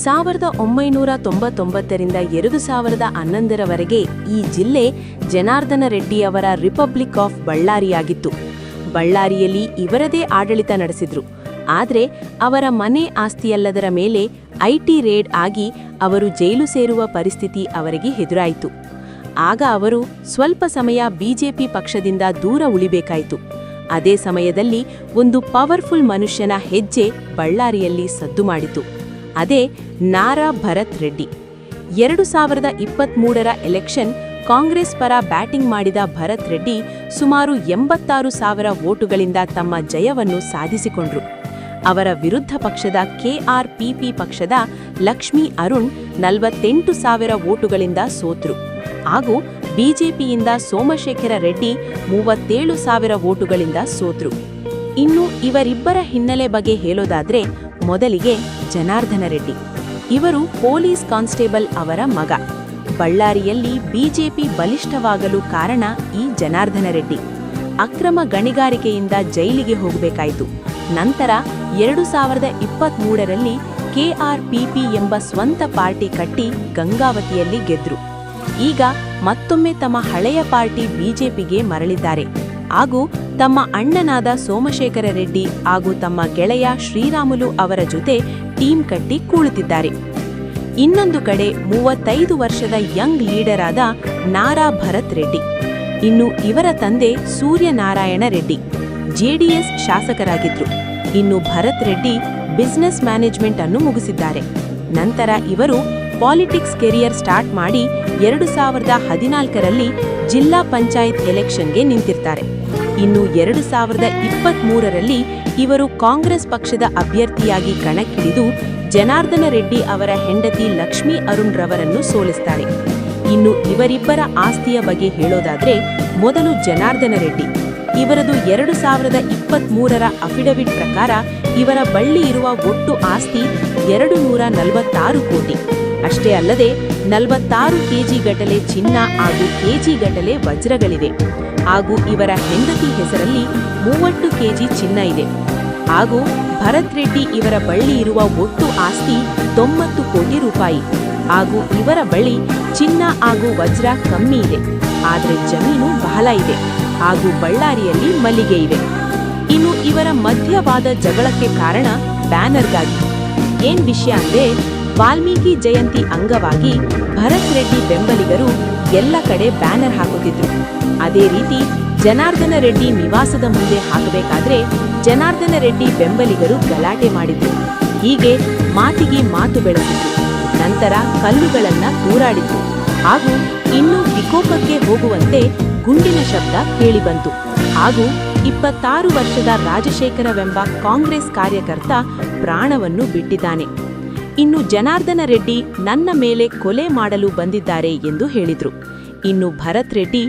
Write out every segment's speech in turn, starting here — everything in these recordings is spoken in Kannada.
1999ರಿಂದ 2011ರವರೆಗೆ ಈ ಜಿಲ್ಲೆ ಜನಾರ್ದನ ರೆಡ್ಡಿಯವರ ರಿಪಬ್ಲಿಕ್ ಆಫ್ ಬಳ್ಳಾರಿಯಾಗಿತ್ತು. ಬಳ್ಳಾರಿಯಲ್ಲಿ ಇವರದೇ ಆಡಳಿತ ನಡೆಸಿದ್ರು. ಆದರೆ ಅವರ ಮನೆ ಆಸ್ತಿಯಲ್ಲದರ ಮೇಲೆ ಐಟಿ ರೇಡ್ ಆಗಿ ಅವರು ಜೈಲು ಸೇರುವ ಪರಿಸ್ಥಿತಿ ಅವರಿಗೆ ಎದುರಾಯಿತು. ಆಗ ಅವರು ಸ್ವಲ್ಪ ಸಮಯ ಬಿಜೆಪಿ ಪಕ್ಷದಿಂದ ದೂರ ಉಳಿಬೇಕಾಯಿತು. ಅದೇ ಸಮಯದಲ್ಲಿ ಒಂದು ಪವರ್ಫುಲ್ ಮನುಷ್ಯನ ಹೆಜ್ಜೆ ಬಳ್ಳಾರಿಯಲ್ಲಿ ಸದ್ದು ಮಾಡಿತು. ಅದೇ ನಾರಾ ಭರತ್ ರೆಡ್ಡಿ. 2023ರ ಎಲೆಕ್ಷನ್ ಕಾಂಗ್ರೆಸ್ ಪರ ಬ್ಯಾಟಿಂಗ್ ಮಾಡಿದ ಭರತ್ ರೆಡ್ಡಿ ಸುಮಾರು 86,000 ವೋಟುಗಳಿಂದ ತಮ್ಮ ಜಯವನ್ನು ಸಾಧಿಸಿಕೊಂಡ್ರು. ಅವರ ವಿರುದ್ಧ ಪಕ್ಷದ ಕೆಆರ್ಪಿಪಿ ಪಕ್ಷದ ಲಕ್ಷ್ಮೀ ಅರುಣ್ 48,000 ವೋಟುಗಳಿಂದ ಸೋತ್ರು. ಹಾಗೂ ಬಿಜೆಪಿಯಿಂದ ಸೋಮಶೇಖರ ರೆಡ್ಡಿ 37,000 ವೋಟುಗಳಿಂದ ಸೋತ್ರು. ಇನ್ನು ಇವರಿಬ್ಬರ ಹಿನ್ನೆಲೆ ಬಗ್ಗೆ ಹೇಳೋದಾದ್ರೆ ಮೊದಲಿಗೆ ಜನಾರ್ದನ ರೆಡ್ಡಿ. ಇವರು ಪೊಲೀಸ್ ಕಾನ್ಸ್ಟೇಬಲ್ ಅವರ ಮಗ. ಬಳ್ಳಾರಿಯಲ್ಲಿ ಬಿಜೆಪಿ ಬಲಿಷ್ಠವಾಗಲು ಕಾರಣ ಈ ಜನಾರ್ದನ ರೆಡ್ಡಿ. ಅಕ್ರಮ ಗಣಿಗಾರಿಕೆಯಿಂದ ಜೈಲಿಗೆ ಹೋಗಬೇಕಾಯಿತು. ನಂತರ 2023ರಲ್ಲಿ ಕೆಆರ್ಪಿಪಿ ಎಂಬ ಸ್ವಂತ ಪಾರ್ಟಿ ಕಟ್ಟಿ ಗಂಗಾವತಿಯಲ್ಲಿ ಗೆದ್ರು. ಈಗ ಮತ್ತೊಮ್ಮೆ ತಮ್ಮ ಹಳೆಯ ಪಾರ್ಟಿ ಬಿಜೆಪಿಗೆ ಮರಳಿದ್ದಾರೆ. ಹಾಗೂ ತಮ್ಮ ಅಣ್ಣನಾದ ಸೋಮಶೇಖರ ರೆಡ್ಡಿ ಹಾಗೂ ತಮ್ಮ ಗೆಳೆಯ ಶ್ರೀರಾಮುಲು ಅವರ ಜೊತೆ ಟೀಮ್ ಕಟ್ಟಿ ಕುಳಿತಿದ್ದಾರೆ. ಇನ್ನೊಂದು ಕಡೆ 35 ವರ್ಷದ ಯಂಗ್ ಲೀಡರ್ ಆದ ನಾರಾ ಭರತ್ ರೆಡ್ಡಿ. ಇನ್ನು ಇವರ ತಂದೆ ಸೂರ್ಯನಾರಾಯಣ ರೆಡ್ಡಿ ಜೆಡಿಎಸ್ ಶಾಸಕರಾಗಿದ್ರು. ಇನ್ನು ಭರತ್ ರೆಡ್ಡಿ ಬಿಸಿನೆಸ್ ಮ್ಯಾನೇಜ್ಮೆಂಟ್ ಅನ್ನು ಮುಗಿಸಿದ್ದಾರೆ. ನಂತರ ಇವರು ಪಾಲಿಟಿಕ್ಸ್ ಕೆರಿಯರ್ ಸ್ಟಾರ್ಟ್ ಮಾಡಿ 2014ರಲ್ಲಿ ಜಿಲ್ಲಾ ಪಂಚಾಯತ್ ಎಲೆಕ್ಷನ್ಗೆ ನಿಂತಿರ್ತಾರೆ. ಇನ್ನು 2023ರಲ್ಲಿ ಇವರು ಕಾಂಗ್ರೆಸ್ ಪಕ್ಷದ ಅಭ್ಯರ್ಥಿಯಾಗಿ ಕಣಕ್ಕಿಳಿದು ಜನಾರ್ದನ ರೆಡ್ಡಿ ಅವರ ಹೆಂಡತಿ ಲಕ್ಷ್ಮೀ ಅರುಣ್ ರವರನ್ನು ಸೋಲಿಸ್ತಾರೆ. ಇನ್ನು ಇವರಿಬ್ಬರ ಆಸ್ತಿಯ ಬಗ್ಗೆ ಹೇಳೋದಾದ್ರೆ ಮೊದಲು ಜನಾರ್ದನ ರೆಡ್ಡಿ. ಇವರದು 2023ರ ಅಫಿಡವಿಟ್ ಪ್ರಕಾರ ಇವರ ಬಳಿ ಇರುವ ಒಟ್ಟು ಆಸ್ತಿ 246 ಕೋಟಿ. ಅಷ್ಟೇ ಅಲ್ಲದೆ 46 ಕೆಜಿ ಗಟ್ಟಲೆ ಚಿನ್ನ ಹಾಗೂ ಕೆಜಿ ಗಟ್ಟಲೆ ವಜ್ರಗಳಿವೆ. ಹಾಗೂ ಇವರ ಹೆಂಡತಿ ಹೆಸರಲ್ಲಿ 30 ಕೆಜಿ ಚಿನ್ನ ಇದೆ. ಹಾಗೂ ಭರತ್ ರೆಡ್ಡಿ ಇವರ ಬಳಿ ಇರುವ ಒಟ್ಟು ಆಸ್ತಿ 90 ಕೋಟಿ ರೂಪಾಯಿ. ಹಾಗೂ ಇವರ ಬಳಿ ಚಿನ್ನ ಹಾಗೂ ವಜ್ರ ಕಮ್ಮಿ ಇದೆ, ಆದರೆ ಜಮೀನು ಬಹಳ ಇದೆ. ಹಾಗೂ ಬಳ್ಳಾರಿಯಲ್ಲಿ ಮಲ್ಲಿಗೆ ಇವೆ. ಇನ್ನು ಇವರ ಮಧ್ಯವಾದ ಜಗಳಕ್ಕೆ ಕಾರಣ ಬ್ಯಾನರ್ಗಾಗಿ. ಏನ್ ವಿಷಯ ಅಂದ್ರೆ ವಾಲ್ಮೀಕಿ ಜಯಂತಿ ಅಂಗವಾಗಿ ಭರತ್ ರೆಡ್ಡಿ ಬೆಂಬಲಿಗರು ಎಲ್ಲ ಕಡೆ ಬ್ಯಾನರ್ ಹಾಕುತ್ತಿದ್ರು. ಅದೇ ರೀತಿ ಜನಾರ್ದನ ರೆಡ್ಡಿ ನಿವಾಸದ ಮುಂದೆ ಹಾಕಬೇಕಾದ್ರೆ ಜನಾರ್ದನ ರೆಡ್ಡಿ ಬೆಂಬಲಿಗರು ಗಲಾಟೆ ಮಾಡಿದ್ರು. ಹೀಗೆ ಮಾತಿಗೆ ಮಾತು ಬೆಳೆಸಿದ್ರು. ನಂತರ ಕಲ್ಲುಗಳನ್ನ ತೂರಾಡಿದ್ರು. ಹಾಗೂ ಇನ್ನೂ ವಿಕೋಪಕ್ಕೆ ಹೋಗುವಂತೆ ಗುಂಡಿನ ಶಬ್ದ ಕೇಳಿಬಂತು. ಹಾಗೂ 26 ವರ್ಷದ ರಾಜಶೇಖರವೆಂಬ ಕಾಂಗ್ರೆಸ್ ಕಾರ್ಯಕರ್ತ ಪ್ರಾಣವನ್ನು ಬಿಟ್ಟಿದ್ದಾನೆ. ಇನ್ನು ಜನಾರ್ದನ ರೆಡ್ಡಿ ನನ್ನ ಮೇಲೆ ಕೊಲೆ ಮಾಡಲು ಬಂದಿದ್ದಾರೆ ಎಂದು ಹೇಳಿದ್ರು. ಇನ್ನು ಭರತ್ ರೆಡ್ಡಿ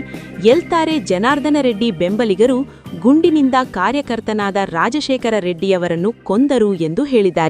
ಎಲ್ತಾರೆ ಜನಾರ್ದನ ರೆಡ್ಡಿ ಬೆಂಬಲಿಗರು ಗುಂಡಿನಿಂದ ಕಾರ್ಯಕರ್ತನಾದ ರಾಜಶೇಖರ ರೆಡ್ಡಿಯವರನ್ನು ಕೊಂದರು ಎಂದು ಹೇಳಿದ್ದಾರೆ.